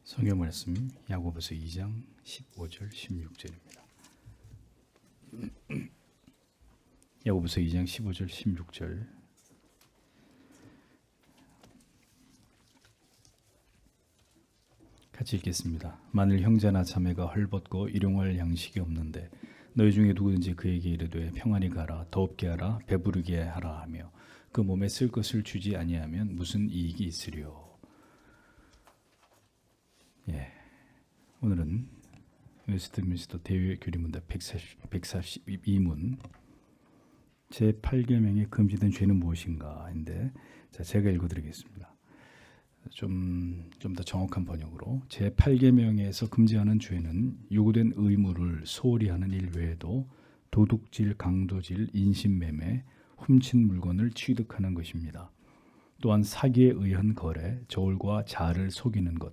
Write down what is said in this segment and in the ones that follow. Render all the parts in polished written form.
성경 말씀 야고보서 2장 15절 16절입니다. 야고보서 2장 15절 16절 같이 읽겠습니다. 만일 형제나 자매가 헐벗고 일용할 양식이 없는데 너희 중에 누구든지 그에게 이르되 평안히 가라 더웁게 하라 배부르게 하라 하며 그 몸에 쓸 것을 주지 아니하면 무슨 이익이 있으리요. 오늘은 웨스트민스터 대교리문답 142문 제8계명에 금지된 죄는 무엇인가인데 제가 읽어드리겠습니다. 좀 더 정확한 번역으로 제8계명에서 금지하는 죄는 요구된 의무를 소홀히 하는 일 외에도 도둑질, 강도질, 인신매매, 훔친 물건을 취득하는 것입니다. 또한 사기에 의한 거래, 저울과 자를 속이는 것,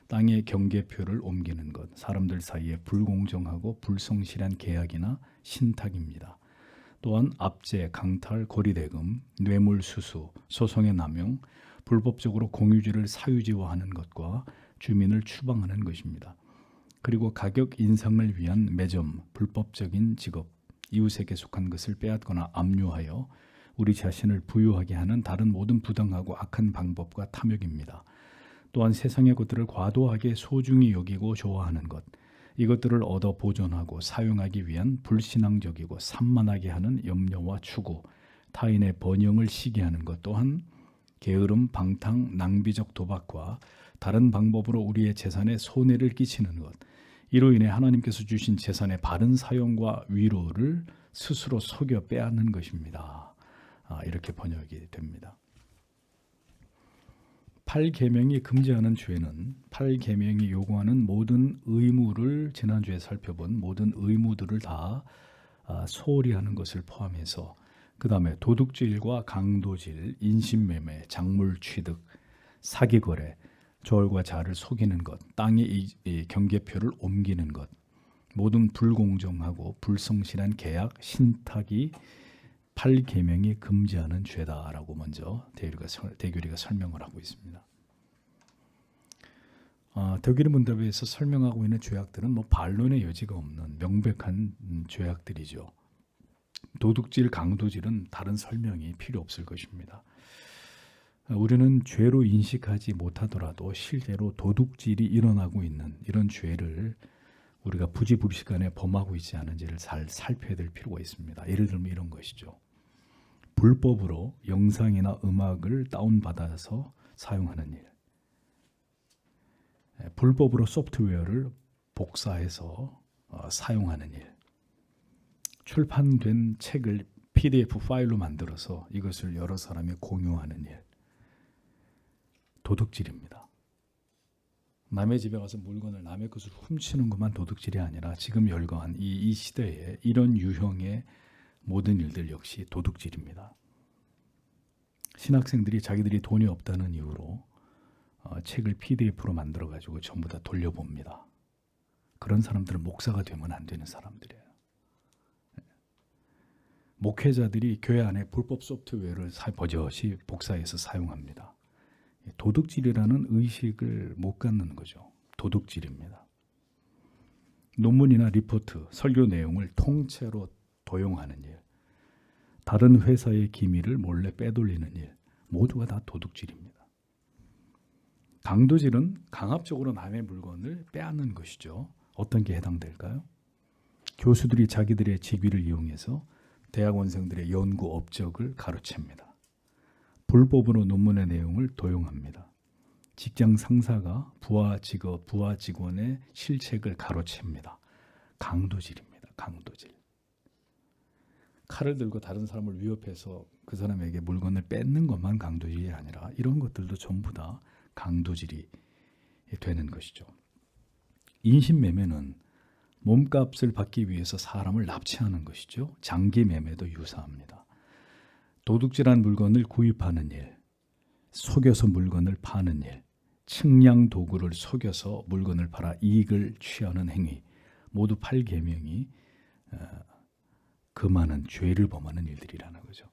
땅의 경계표를 옮기는 것, 사람들 사이에 불공정하고 불성실한 계약이나 신탁입니다. 또한 압제, 강탈, 고리대금, 뇌물수수, 소송의 남용, 불법적으로 공유지를 사유지화하는 것과 주민을 추방하는 것입니다. 그리고 가격 인상을 위한 매점, 불법적인 직업, 이웃에게 속한 것을 빼앗거나 압류하여 우리 자신을 부유하게 하는 다른 모든 부당하고 악한 방법과 탐욕입니다. 또한 세상의 것들을 과도하게 소중히 여기고 좋아하는 것, 이것들을 얻어 보존하고 사용하기 위한 불신앙적이고 산만하게 하는 염려와 추구, 타인의 번영을 시기하는 것 또한 게으름, 방탕, 낭비적 도박과 다른 방법으로 우리의 재산에 손해를 끼치는 것, 이로 인해 하나님께서 주신 재산의 바른 사용과 위로를 스스로 속여 빼앗는 것입니다. 이렇게 번역이 됩니다. 8계명이 금지하는 죄는 8계명이 요구하는 모든 의무를 지난주에 살펴본 모든 의무들을 다 소홀히 하는 것을 포함해서 그 다음에 도둑질과 강도질, 인신매매, 작물 취득, 사기거래, 저울과 자를 속이는 것, 땅의 경계표를 옮기는 것, 모든 불공정하고 불성실한 계약, 신탁이 8계명이 금지하는 죄다라고 먼저 대교리가 설명을 하고 있습니다. 대교리 문답에서 설명하고 있는 죄악들은 반론의 여지가 없는 명백한 죄악들이죠. 도둑질, 강도질은 다른 설명이 필요 없을 것입니다. 우리는 죄로 인식하지 못하더라도 실제로 도둑질이 일어나고 있는 이런 죄를 우리가 부지불식간에 범하고 있지 않은지를 잘 살펴야 될 필요가 있습니다. 예를 들면 이런 것이죠. 불법으로 영상이나 음악을 다운받아서 사용하는 일, 불법으로 소프트웨어를 복사해서 사용하는 일, 출판된 책을 PDF 파일로 만들어서 이것을 여러 사람이 공유하는 일, 도둑질입니다. 남의 집에 가서 물건을 남의 것을 훔치는 것만 도둑질이 아니라 지금 열거한 이 시대에 이런 유형의 모든 일들 역시 도둑질입니다. 신학생들이 자기들이 돈이 없다는 이유로 책을 PDF로 만들어가지고 전부 다 돌려봅니다. 그런 사람들은 목사가 되면 안 되는 사람들이에요. 목회자들이 교회 안에 불법 소프트웨어를 버젓이 복사해서 사용합니다. 도둑질이라는 의식을 못 갖는 거죠. 도둑질입니다. 논문이나 리포트, 설교 내용을 통째로 도용하는 일, 다른 회사의 기밀을 몰래 빼돌리는 일, 모두가 다 도둑질입니다. 강도질은 강압적으로 남의 물건을 빼앗는 것이죠. 어떤 게 해당될까요? 교수들이 자기들의 직위를 이용해서 대학원생들의 연구 업적을 가로챕니다. 불법으로 논문의 내용을 도용합니다. 직장 상사가 부하 직원의 실책을 가로챕니다. 강도질입니다. 강도질. 칼을 들고 다른 사람을 위협해서 그 사람에게 물건을 뺏는 것만 강도질이 아니라 이런 것들도 전부 다 강도질이 되는 것이죠. 인신매매는 몸값을 받기 위해서 사람을 납치하는 것이죠. 장기매매도 유사합니다. 도둑질한 물건을 구입하는 일, 속여서 물건을 파는 일, 측량 도구를 속여서 물건을 팔아 이익을 취하는 행위, 모두 8계명이 금하는 죄를 범하는 일들이라는 거죠.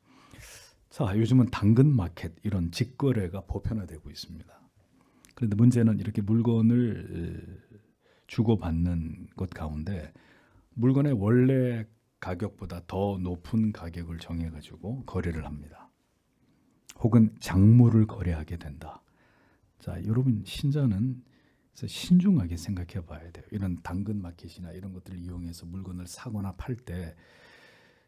자, 요즘은 당근마켓 이런 직거래가 보편화되고 있습니다. 그런데 문제는 이렇게 물건을 주고받는 것 가운데 물건의 원래 가격보다 더 높은 가격을 정해가지고 거래를 합니다. 혹은 작물을 거래하게 된다. 자, 여러분 신자는 신중하게 생각해 봐야 돼요. 이런 당근 마켓이나 이런 것들을 이용해서 물건을 사거나 팔 때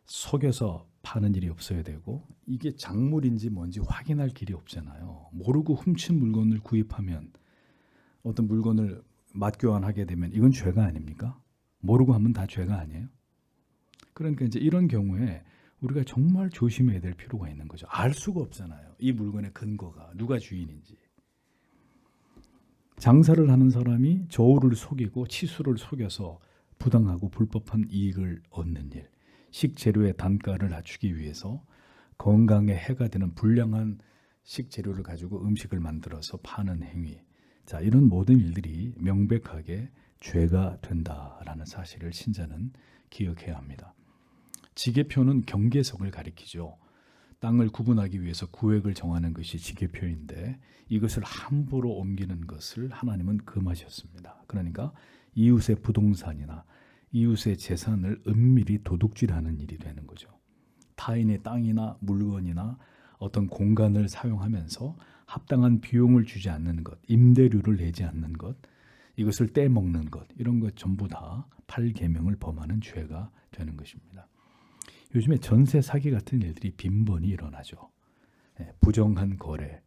속여서 파는 일이 없어야 되고 이게 작물인지 뭔지 확인할 길이 없잖아요. 모르고 훔친 물건을 구입하면 어떤 물건을 맞교환하게 되면 이건 죄가 아닙니까? 모르고 하면 다 죄가 아니에요? 그러니까 이제 이런 경우에 우리가 정말 조심해야 될 필요가 있는 거죠. 알 수가 없잖아요. 이 물건의 근거가 누가 주인인지. 장사를 하는 사람이 저울을 속이고 치수를 속여서 부당하고 불법한 이익을 얻는 일, 식재료의 단가를 낮추기 위해서 건강에 해가 되는 불량한 식재료를 가지고 음식을 만들어서 파는 행위, 자, 이런 모든 일들이 명백하게 죄가 된다라는 사실을 신자는 기억해야 합니다. 지계표는 경계석을 가리키죠. 땅을 구분하기 위해서 구획을 정하는 것이 지계표인데 이것을 함부로 옮기는 것을 하나님은 금하셨습니다. 그러니까 이웃의 부동산이나 이웃의 재산을 은밀히 도둑질하는 일이 되는 거죠. 타인의 땅이나 물건이나 어떤 공간을 사용하면서 합당한 비용을 주지 않는 것, 임대료를 내지 않는 것, 이것을 떼먹는 것, 이런 것 전부 다 8계명을 범하는 죄가 되는 것입니다. 요즘에 전세 사기 같은 일들이 빈번히 일어나죠. 부정한 거래,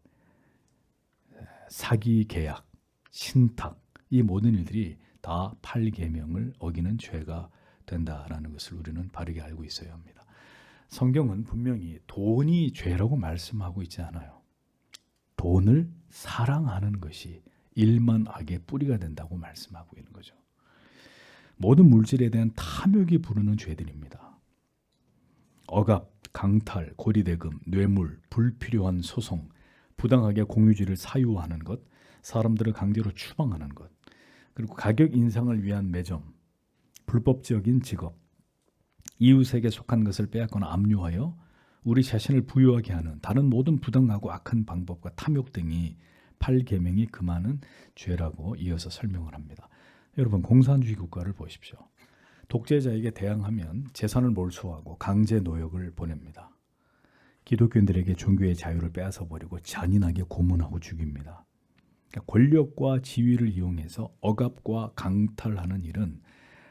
사기 계약, 신탁, 이 모든 일들이 다 8계명을 어기는 죄가 된다라는 것을 우리는 바르게 알고 있어야 합니다. 성경은 분명히 돈이 죄라고 말씀하고 있지 않아요. 돈을 사랑하는 것이 일만 악의 뿌리가 된다고 말씀하고 있는 거죠. 모든 물질에 대한 탐욕이 부르는 죄들입니다. 억압, 강탈, 고리대금, 뇌물, 불필요한 소송, 부당하게 공유지를 사유하는 것, 사람들을 강제로 추방하는 것, 그리고 가격 인상을 위한 매점, 불법적인 직업, 이웃에게 속한 것을 빼앗거나 압류하여 우리 자신을 부유하게 하는 다른 모든 부당하고 악한 방법과 탐욕 등이 8계명이 금하는 죄라고 이어서 설명을 합니다. 여러분, 공산주의 국가를 보십시오. 독재자에게 대항하면 재산을 몰수하고 강제 노역을 보냅니다. 기독교인들에게 종교의 자유를 빼앗아 버리고 잔인하게 고문하고 죽입니다. 그러니까 권력과 지위를 이용해서 억압과 강탈하는 일은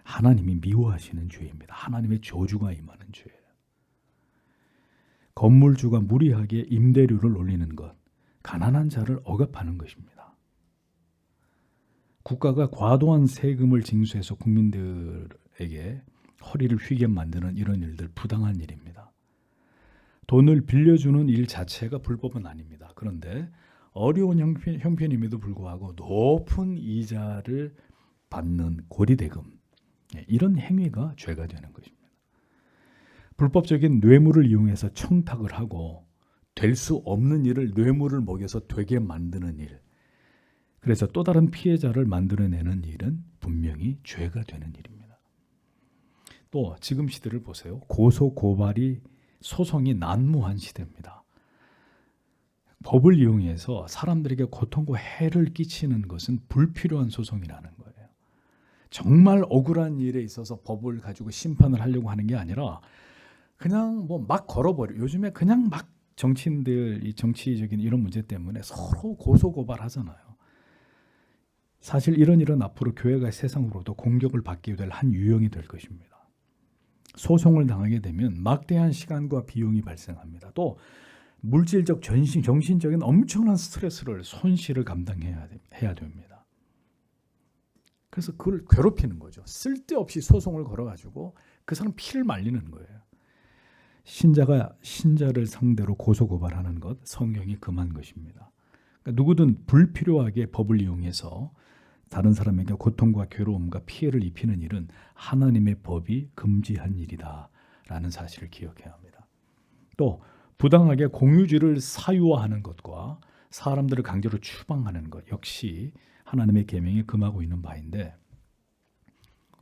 하나님이 미워하시는 죄입니다. 하나님의 저주가 임하는 죄예요. 건물주가 무리하게 임대료를 올리는 것, 가난한 자를 억압하는 것입니다. 국가가 과도한 세금을 징수해서 국민들에게 허리를 휘게 만드는 이런 일들 부당한 일입니다. 돈을 빌려주는 일 자체가 불법은 아닙니다. 그런데 어려운 형편임에도 불구하고 높은 이자를 받는 고리대금, 이런 행위가 죄가 되는 것입니다. 불법적인 뇌물을 이용해서 청탁을 하고 될 수 없는 일을 뇌물을 먹여서 되게 만드는 일, 그래서 또 다른 피해자를 만들어내는 일은 분명히 죄가 되는 일입니다. 또 지금 시대를 보세요. 고소 고발이 소송이 난무한 시대입니다. 법을 이용해서 사람들에게 고통과 해를 끼치는 것은 불필요한 소송이라는 거예요. 정말 억울한 일에 있어서 법을 가지고 심판을 하려고 하는 게 아니라 그냥 뭐 막 걸어버려. 요즘에 그냥 막 정치인들 이 정치적인 이런 문제 때문에 서로 고소 고발하잖아요. 사실 이런 일은 앞으로 교회가 세상으로도 공격을 받게 될 한 유형이 될 것입니다. 소송을 당하게 되면 막대한 시간과 비용이 발생합니다. 또 물질적, 정신적인 엄청난 스트레스를, 손실을 감당해야 됩니다. 그래서 그걸 괴롭히는 거죠. 쓸데없이 소송을 걸어가지고 그 사람 피를 말리는 거예요. 신자가 신자를 상대로 고소고발하는 것, 성경이 금한 것입니다. 그러니까 누구든 불필요하게 법을 이용해서 다른 사람에게 고통과 괴로움과 피해를 입히는 일은 하나님의 법이 금지한 일이다 라는 사실을 기억해야 합니다. 또 부당하게 공유지를 사유화하는 것과 사람들을 강제로 추방하는 것 역시 하나님의 계명이 금하고 있는 바인데,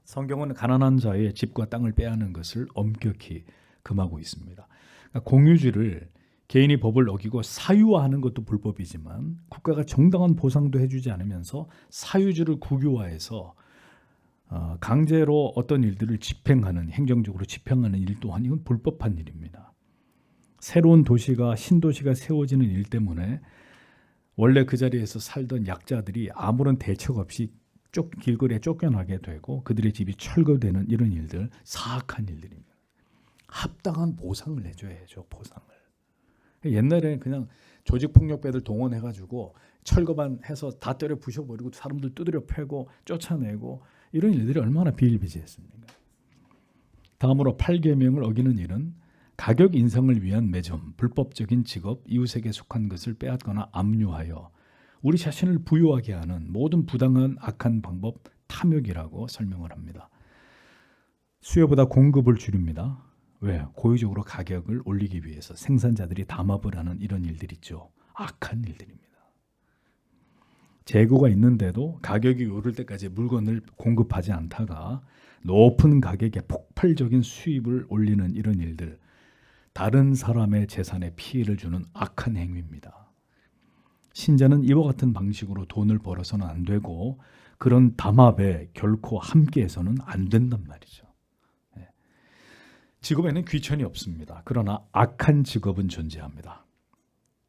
성경은 가난한 자의 집과 땅을 빼앗는 것을 엄격히 금하고 있습니다. 그러니까 공유지를 개인이 법을 어기고 사유화하는 것도 불법이지만 국가가 정당한 보상도 해주지 않으면서 사유주를 국유화해서 강제로 어떤 일들을 집행하는, 행정적으로 집행하는 일 또한 이건 불법한 일입니다. 새로운 도시가, 신도시가 세워지는 일 때문에 원래 그 자리에서 살던 약자들이 아무런 대책 없이 길거리에 쫓겨나게 되고 그들의 집이 철거되는 이런 일들, 사악한 일들입니다. 합당한 보상을 해줘야죠. 보상을. 옛날에는 그냥 조직폭력배들 동원해가지고 철거만 해서 다 때려 부셔버리고 사람들 두드려 패고 쫓아내고 이런 일들이 얼마나 비일비재했습니까? 다음으로 8계명을 어기는 일은 가격 인상을 위한 매점, 불법적인 직업, 이웃에게 속한 것을 빼앗거나 압류하여 우리 자신을 부유하게 하는 모든 부당한 악한 방법, 탐욕이라고 설명을 합니다. 수요보다 공급을 줄입니다. 왜? 고의적으로 가격을 올리기 위해서 생산자들이 담합을 하는 이런 일들 있죠. 악한 일들입니다. 재고가 있는데도 가격이 오를 때까지 물건을 공급하지 않다가 높은 가격에 폭발적인 수입을 올리는 이런 일들, 다른 사람의 재산에 피해를 주는 악한 행위입니다. 신자는 이와 같은 방식으로 돈을 벌어서는 안 되고 그런 담합에 결코 함께해서는 안 된단 말이죠. 직업에는 귀천이 없습니다. 그러나 악한 직업은 존재합니다.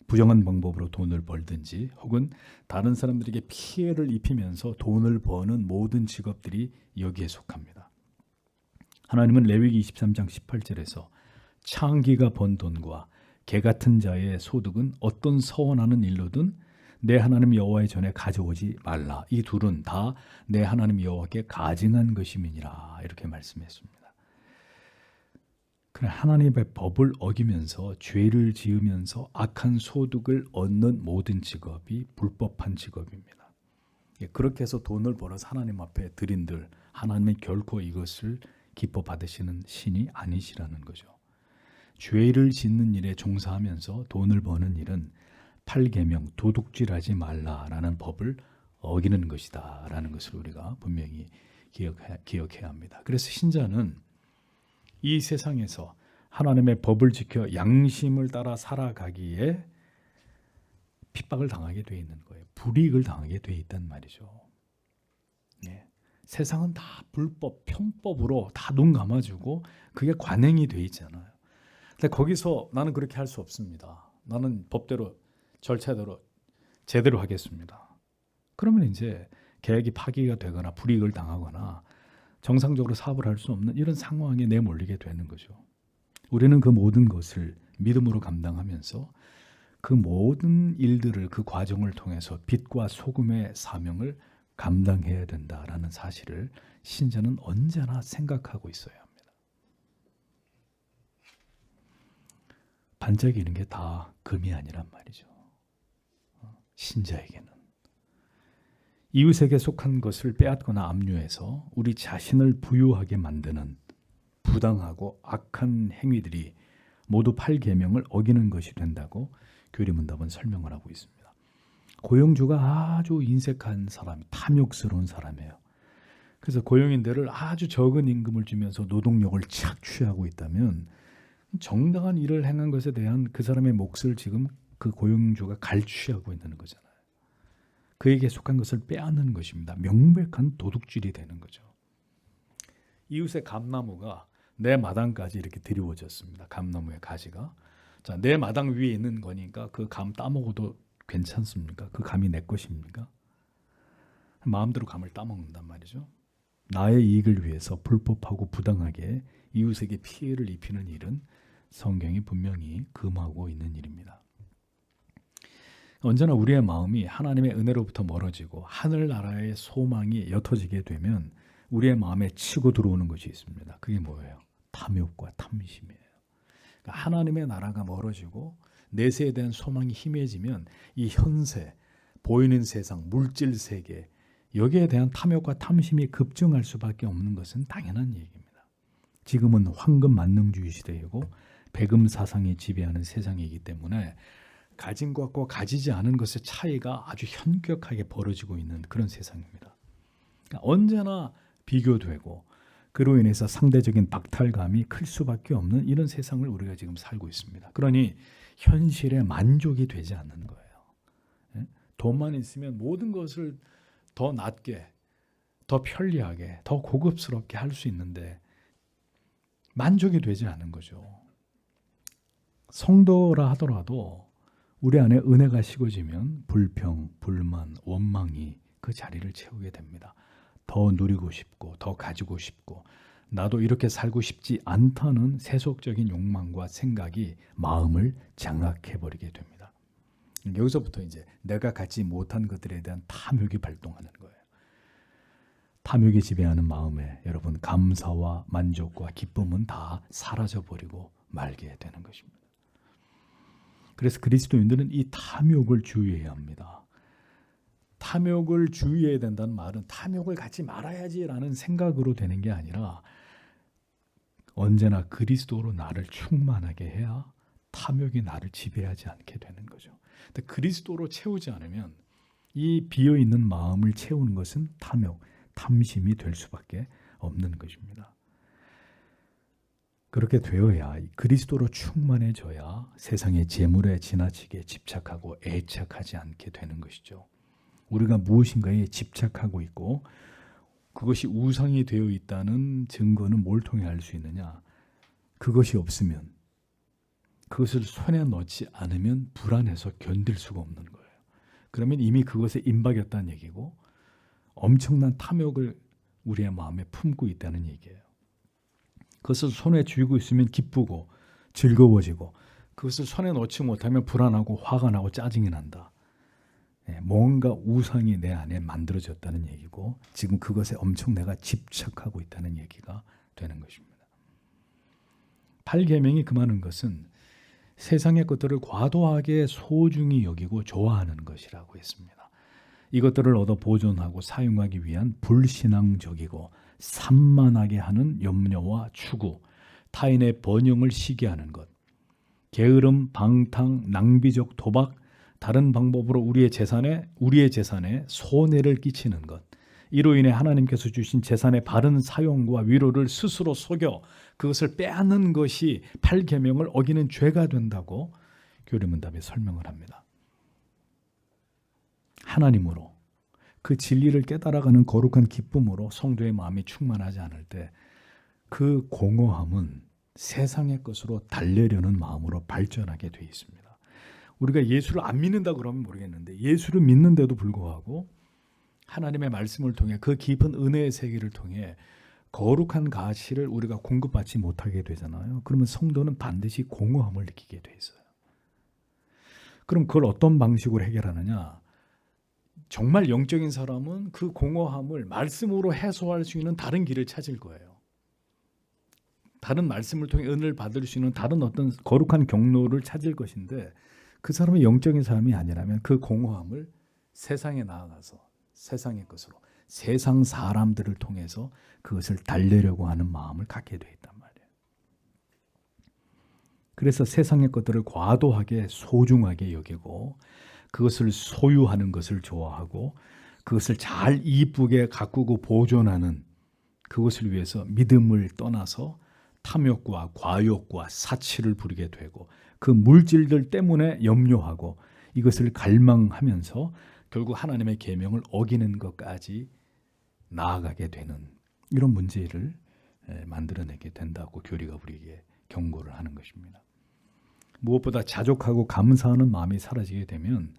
부정한 방법으로 돈을 벌든지 혹은 다른 사람들에게 피해를 입히면서 돈을 버는 모든 직업들이 여기에 속합니다. 하나님은 레위기 23장 18절에서 창기가 번 돈과 개 같은 자의 소득은 어떤 서원하는 일로든 내 하나님 여호와의 전에 가져오지 말라. 이 둘은 다 내 하나님 여호와께 가증한 것임이니라. 이렇게 말씀했습니다. 그래, 하나님의 법을 어기면서 죄를 지으면서 악한 소득을 얻는 모든 직업이 불법한 직업입니다. 그렇게 해서 돈을 벌어서 하나님 앞에 드린들 하나님은 결코 이것을 기뻐 받으시는 신이 아니시라는 거죠. 죄를 짓는 일에 종사하면서 돈을 버는 일은 8계명 도둑질하지 말라라는 법을 어기는 것이다 라는 것을 우리가 분명히 기억해야 합니다. 그래서 신자는 이 세상에서 하나님의 법을 지켜 양심을 따라 살아가기에 핍박을 당하게 돼 있는 거예요. 불이익을 당하게 돼 있단 말이죠. 네. 세상은 다 불법, 편법으로 다 눈 감아주고 그게 관행이 돼 있잖아요. 근데 거기서 나는 그렇게 할 수 없습니다. 나는 법대로 절차대로 제대로 하겠습니다. 그러면 이제 계획이 파기가 되거나 불이익을 당하거나 정상적으로 사업을 할 수 없는 이런 상황에 내몰리게 되는 거죠. 우리는 그 모든 것을 믿음으로 감당하면서 그 모든 일들을 그 과정을 통해서 빛과 소금의 사명을 감당해야 된다라는 사실을 신자는 언제나 생각하고 있어야 합니다. 반짝이는 게 다 금이 아니란 말이죠. 신자에게는 이웃에게 속한 것을 빼앗거나 압류해서 우리 자신을 부유하게 만드는 부당하고 악한 행위들이 모두 8계명을 어기는 것이 된다고 교리문답은 설명을 하고 있습니다. 고용주가 아주 인색한 사람, 탐욕스러운 사람이에요. 그래서 고용인들을 아주 적은 임금을 주면서 노동력을 착취하고 있다면 정당한 일을 행한 것에 대한 그 사람의 몫을 지금 그 고용주가 갈취하고 있는 거잖아요. 그에게 속한 것을 빼앗는 것입니다. 명백한 도둑질이 되는 거죠. 이웃의 감나무가 내 마당까지 이렇게 드리워졌습니다. 감나무의 가지가. 자, 내 마당 위에 있는 거니까 그 감 따먹어도 괜찮습니까? 그 감이 내 것입니까? 마음대로 감을 따먹는단 말이죠. 나의 이익을 위해서 불법하고 부당하게 이웃에게 피해를 입히는 일은 성경이 분명히 금하고 있는 일입니다. 언제나 우리의 마음이 하나님의 은혜로부터 멀어지고 하늘나라의 소망이 옅어지게 되면 우리의 마음에 치고 들어오는 것이 있습니다. 그게 뭐예요? 탐욕과 탐심이에요. 그러니까 하나님의 나라가 멀어지고 내세에 대한 소망이 희미해지면 이 현세, 보이는 세상, 물질 세계 여기에 대한 탐욕과 탐심이 급증할 수밖에 없는 것은 당연한 얘기입니다. 지금은 황금 만능주의 시대이고 배금 사상이 지배하는 세상이기 때문에 가진 것과 가지지 않은 것의 차이가 아주 현격하게 벌어지고 있는 그런 세상입니다. 그러니까 언제나 비교되고 그로 인해서 상대적인 박탈감이 클 수밖에 없는 이런 세상을 우리가 지금 살고 있습니다. 그러니 현실에 만족이 되지 않는 거예요. 예? 돈만 있으면 모든 것을 더 낫게, 더 편리하게, 더 고급스럽게 할 수 있는데 만족이 되지 않는 거죠. 성도라 하더라도 우리 안에 은혜가 식어지면 불평, 불만, 원망이 그 자리를 채우게 됩니다. 더 누리고 싶고 더 가지고 싶고 나도 이렇게 살고 싶지 않다는 세속적인 욕망과 생각이 마음을 장악해버리게 됩니다. 여기서부터 이제 내가 갖지 못한 것들에 대한 탐욕이 발동하는 거예요. 탐욕이 지배하는 마음에 여러분 감사와 만족과 기쁨은 다 사라져버리고 말게 되는 것입니다. 그래서 그리스도인들은 이 탐욕을 주의해야 합니다. 탐욕을 주의해야 된다는 말은 탐욕을 갖지 말아야지라는 생각으로 되는 게 아니라 언제나 그리스도로 나를 충만하게 해야 탐욕이 나를 지배하지 않게 되는 거죠. 근데 그리스도로 채우지 않으면 이 비어있는 마음을 채우는 것은 탐욕, 탐심이 될 수밖에 없는 것입니다. 그렇게 되어야 그리스도로 충만해져야 세상의 재물에 지나치게 집착하고 애착하지 않게 되는 것이죠. 우리가 무엇인가에 집착하고 있고 그것이 우상이 되어 있다는 증거는 뭘 통해 알 수 있느냐? 그것이 없으면, 그것을 손에 넣지 않으면 불안해서 견딜 수가 없는 거예요. 그러면 이미 그것에 임박했다는 얘기고 엄청난 탐욕을 우리의 마음에 품고 있다는 얘기예요. 그것을 손에 쥐고 있으면 기쁘고 즐거워지고 그것을 손에 넣지 못하면 불안하고 화가 나고 짜증이 난다. 뭔가 우상이 내 안에 만들어졌다는 얘기고 지금 그것에 엄청 내가 집착하고 있다는 얘기가 되는 것입니다. 8계명이 금하는 것은 세상의 것들을 과도하게 소중히 여기고 좋아하는 것이라고 했습니다. 이것들을 얻어 보존하고 사용하기 위한 불신앙적이고 산만하게 하는 염려와 추구, 타인의 번영을 시기하게 하는 것, 게으름, 방탕, 낭비적 도박, 다른 방법으로 우리의 재산에 손해를 끼치는 것, 이로 인해 하나님께서 주신 재산의 바른 사용과 위로를 스스로 속여 그것을 빼앗는 것이 8계명을 어기는 죄가 된다고 교리문답에 설명을 합니다. 하나님으로 그 진리를 깨달아가는 거룩한 기쁨으로 성도의 마음이 충만하지 않을 때 그 공허함은 세상의 것으로 달래려는 마음으로 발전하게 돼 있습니다. 우리가 예수를 안 믿는다 그러면 모르겠는데 예수를 믿는데도 불구하고 하나님의 말씀을 통해 그 깊은 은혜의 세계를 통해 거룩한 가치를 우리가 공급받지 못하게 되잖아요. 그러면 성도는 반드시 공허함을 느끼게 돼 있어요. 그럼 그걸 어떤 방식으로 해결하느냐? 정말 영적인 사람은 그 공허함을 말씀으로 해소할 수 있는 다른 길을 찾을 거예요. 다른 말씀을 통해 은혜를 받을 수 있는 다른 어떤 거룩한 경로를 찾을 것인데 그 사람이 영적인 사람이 아니라면 그 공허함을 세상에 나아가서 세상의 것으로 세상 사람들을 통해서 그것을 달래려고 하는 마음을 갖게 돼 있단 말이에요. 그래서 세상의 것들을 과도하게 소중하게 여기고 그것을 소유하는 것을 좋아하고 그것을 잘 이쁘게 가꾸고 보존하는 그것을 위해서 믿음을 떠나서 탐욕과 과욕과 사치를 부리게 되고 그 물질들 때문에 염려하고 이것을 갈망하면서 결국 하나님의 계명을 어기는 것까지 나아가게 되는 이런 문제를 만들어내게 된다고 교리가 우리에게 경고를 하는 것입니다. 무엇보다 자족하고 감사하는 마음이 사라지게 되면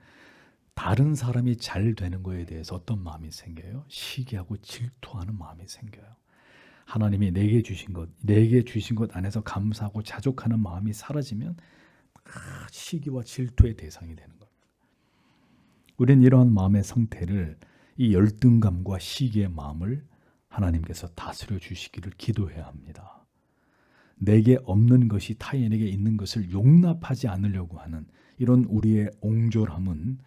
다른 사람이 잘 되는 것에 대해서 어떤 마음이 생겨요? 시기하고 질투하는 마음이 생겨요. 하나님이 내게 주신 것 안에서 감사하고 자족하는 마음이 사라지면 시기와 질투의 대상이 되는 겁니다. 우리는 이러한 마음의 상태를 이 열등감과 시기의 마음을 하나님께서 다스려 주시기를 기도해야 합니다. 내게 없는 것이 타인에게 있는 것을 용납하지 않으려고 하는 이런 우리의 옹졸함은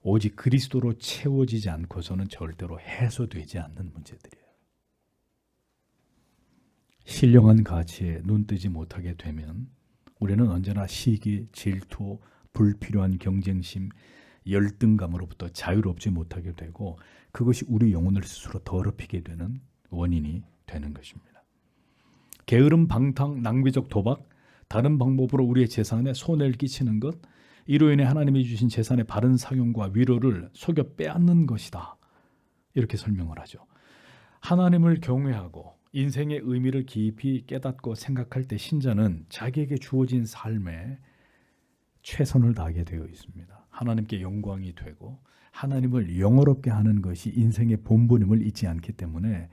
오직 그리스도로 채워지지 않고서는 절대로 해소되지 않는 문제들이에요. 신령한 가치에 눈뜨지 못하게 되면 우리는 언제나 시기, 질투, 불필요한 경쟁심, 열등감으로부터 자유롭지 못하게 되고 그것이 우리 영혼을 스스로 더럽히게 되는 원인이 되는 것입니다. 게으름, 방탕, 낭비적 도박, 다른 방법으로 우리의 재산에 손해를 끼치는 것, 이로 인해 하나님이 주신 재산의 바른 사용과 위로를 속여 빼앗는 것이다. 이렇게 설명을 하죠. 하나님을 경외하고 인생의 의미를 깊이 깨닫고 생각할 때 신자는 자기에게 주어진 삶에 최선을 다하게 되어 있습니다. 하나님께 영광이 되고 하나님을 영어롭게 하는 것이 인생의 본분임을 잊지 않기 때문에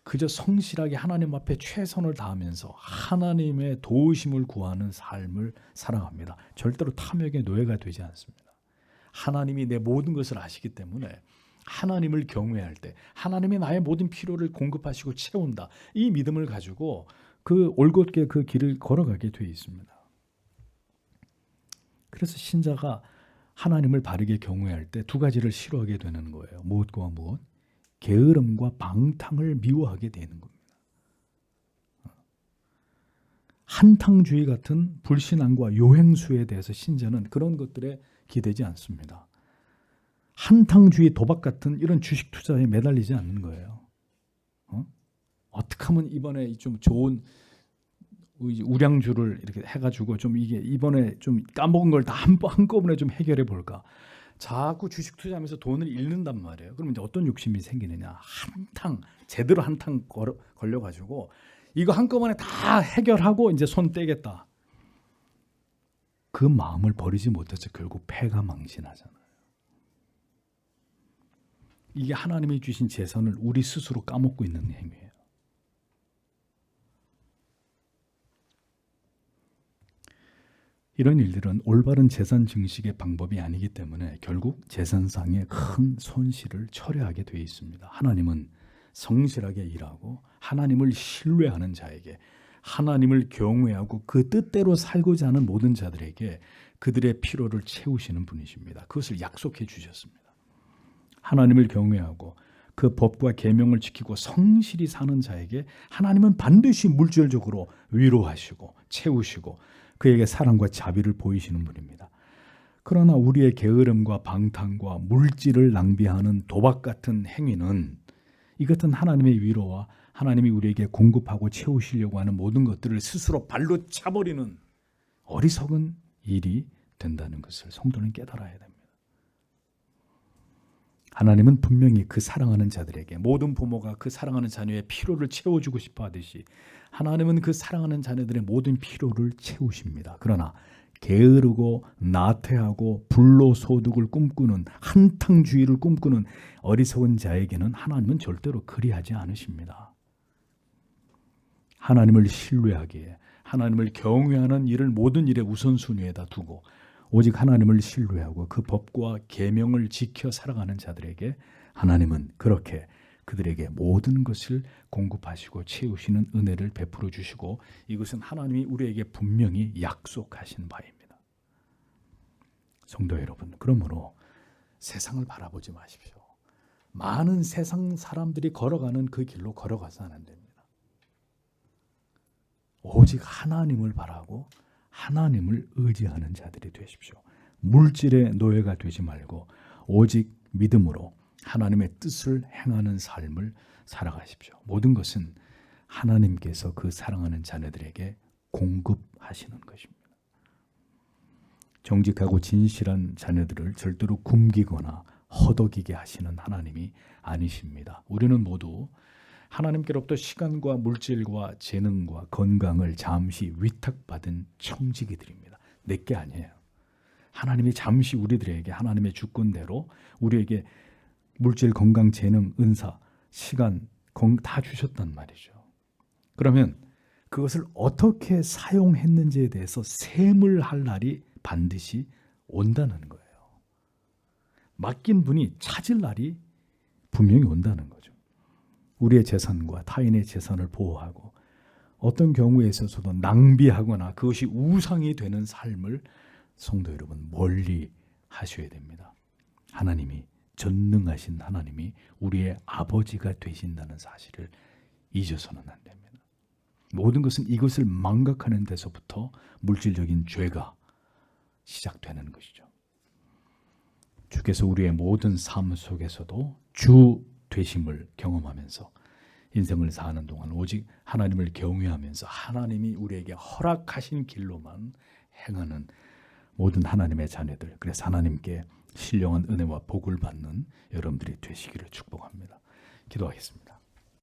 그저 성실하게 하나님 앞에 최선을 다하면서 하나님의 도우심을 구하는 삶을 살아갑니다. 절대로 탐욕의 노예가 되지 않습니다. 하나님이 내 모든 것을 아시기 때문에 하나님을 경외할 때 하나님이 나의 모든 필요를 공급하시고 채운다. 이 믿음을 가지고 그 올곧게 그 길을 걸어가게 되어 있습니다. 그래서 신자가 하나님을 바르게 경외할 때 두 가지를 싫어하게 되는 거예요. 무엇과 무엇? 게으름과 방탕을 미워하게 되는 겁니다. 한탕주의 같은 불신앙과 요행수에 대해서 신자는 그런 것들에 기대지 않습니다. 한탕주의, 도박 같은 이런 주식 투자에 매달리지 않는 거예요. 어떻게 하면 이번에 좀 좋은 우량주를 이렇게 해가지고 좀 이게 이번에 좀 까먹은 걸 다 한꺼번에 좀 해결해 볼까? 자꾸 주식 투자하면서 돈을 잃는단 말이에요. 그럼 이제 어떤 욕심이 생기느냐? 제대로 한탕 걸려가지고 이거 한꺼번에 다 해결하고 이제 손 떼겠다. 그 마음을 버리지 못해서 결국 패가망신하잖아요. 이게 하나님이 주신 재산을 우리 스스로 까먹고 있는 행위예요. 이런 일들은 올바른 재산 증식의 방법이 아니기 때문에 결국 재산상의 큰 손실을 초래하게 되어 있습니다. 하나님은 성실하게 일하고 하나님을 신뢰하는 자에게, 하나님을 경외하고 그 뜻대로 살고자 하는 모든 자들에게 그들의 필요를 채우시는 분이십니다. 그것을 약속해 주셨습니다. 하나님을 경외하고 그 법과 계명을 지키고 성실히 사는 자에게 하나님은 반드시 물질적으로 위로하시고 채우시고 그에게 사랑과 자비를 보이시는 분입니다. 그러나 우리의 게으름과 방탕과 물질을 낭비하는 도박 같은 행위는 이것은 하나님의 위로와 하나님이 우리에게 공급하고 채우시려고 하는 모든 것들을 스스로 발로 차버리는 어리석은 일이 된다는 것을 성도는 깨달아야 됩니다. 하나님은 분명히 그 사랑하는 자들에게, 모든 부모가 그 사랑하는 자녀의 필요를 채워주고 싶어 하듯이 하나님은 그 사랑하는 자녀들의 모든 필요를 채우십니다. 그러나 게으르고 나태하고 불로소득을 꿈꾸는 한탕주의를 꿈꾸는 어리석은 자에게는 하나님은 절대로 그리하지 않으십니다. 하나님을 신뢰하기에, 하나님을 경외하는 일을 모든 일의 우선순위에다 두고 오직 하나님을 신뢰하고 그 법과 계명을 지켜 살아가는 자들에게 하나님은 그렇게 그들에게 모든 것을 공급하시고 채우시는 은혜를 베풀어 주시고 이것은 하나님이 우리에게 분명히 약속하신 바입니다. 성도 여러분, 그러므로 세상을 바라보지 마십시오. 많은 세상 사람들이 걸어가는 그 길로 걸어가서는 안 됩니다. 오직 하나님을 바라고 하나님을 의지하는 자들이 되십시오. 물질의 노예가 되지 말고 오직 믿음으로 하나님의 뜻을 행하는 삶을 살아가십시오. 모든 것은 하나님께서 그 사랑하는 자녀들에게 공급하시는 것입니다. 정직하고 진실한 자녀들을 절대로 굶기거나 허덕이게 하시는 하나님이 아니십니다. 우리는 모두 하나님께로부터 시간과 물질과 재능과 건강을 잠시 위탁받은 청지기들입니다. 내게 아니에요. 하나님이 잠시 우리들에게 하나님의 주권대로 우리에게 물질, 건강, 재능, 은사, 시간 다 주셨단 말이죠. 그러면 그것을 어떻게 사용했는지에 대해서 셈을 할 날이 반드시 온다는 거예요. 맡긴 분이 찾을 날이 분명히 온다는 거죠. 우리의 재산과 타인의 재산을 보호하고 어떤 경우에 있어서도 낭비하거나 그것이 우상이 되는 삶을 성도 여러분 멀리 하셔야 됩니다. 하나님이 전능하신 하나님이 우리의 아버지가 되신다는 사실을 잊어서는 안 됩니다. 모든 것은 이것을 망각하는 데서부터 물질적인 죄가 시작되는 것이죠. 주께서 우리의 모든 삶 속에서도 주 되심을 경험하면서 인생을 사는 동안 오직 하나님을 경외하면서 하나님이 우리에게 허락하신 길로만 행하는 모든 하나님의 자녀들, 그래서 하나님께 신령한 은혜와 복을 받는 여러분들이 되시기를 축복합니다. 기도하겠습니다.